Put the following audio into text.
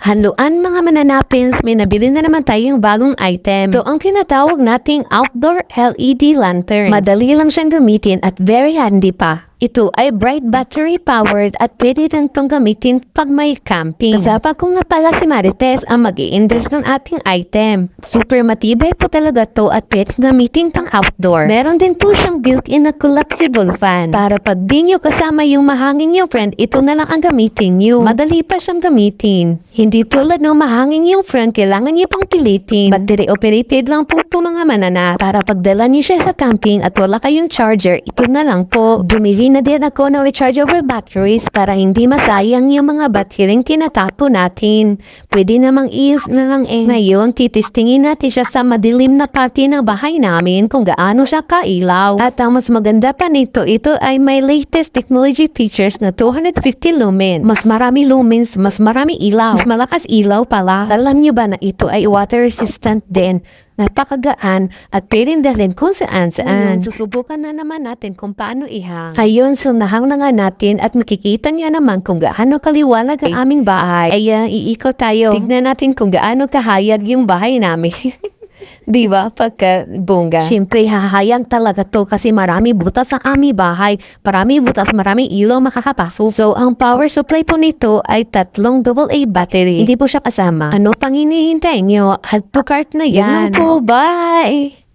Haluan mga mananapins, may nabili na naman tayong bagong item. Ito ang tinatawag nating outdoor LED lantern. Madali lang siyang gamitin at very handy pa. Ito ay bright battery powered at pwede din itong gamitin pag may camping. Kasama ko nga pala si Marites ang mag-i-endorse ng ating item. Super matibay po talaga to at pwede gamitin pang outdoor. Meron din po siyang built-in na collapsible fan. Para pag di nyo kasama yung mahangin yung friend, ito na lang ang gamitin nyo. Madali pa siyang gamitin. Hindi tulad ng mahangin yung friend, kailangan nyo pang pilitin. Battery operated lang po mga manana. Para pagdala nyo siya sa camping at wala kayong charger, ito na lang po. Bumili na din ako ng rechargeable batteries para hindi masayang yung mga batterying tinatapo natin. Pwede namang i-use na lang Ngayon, titistingin natin siya sa madilim na parte ng bahay namin kung gaano siya kailaw. At ang mas maganda pa nito, ito ay may latest technology features na 250 lumen. Mas marami lumens, mas marami ilaw. Mas malakas ilaw pala. Alam nyo ba na ito ay water resistant din? Napakagaan at pwedeng dalhin kung saan. Susubukan na naman natin kung paano ihang. Ayun, so nahang na nga natin at makikita niyo naman kung gaano kaliwanag ang aming bahay. Ayan, iikot tayo. Tignan natin kung gaano kahayag yung bahay namin. Diba? Pagka bongga. Siyempre, hahayag talaga to kasi marami butas sa aming bahay. Marami butas, marami ilaw makakapasok. So, ang power supply po nito ay 3 AA battery. Hindi po siya kasama. Ano pang hinihintay nyo? Add to cart na yan. Yan lang po. Bye!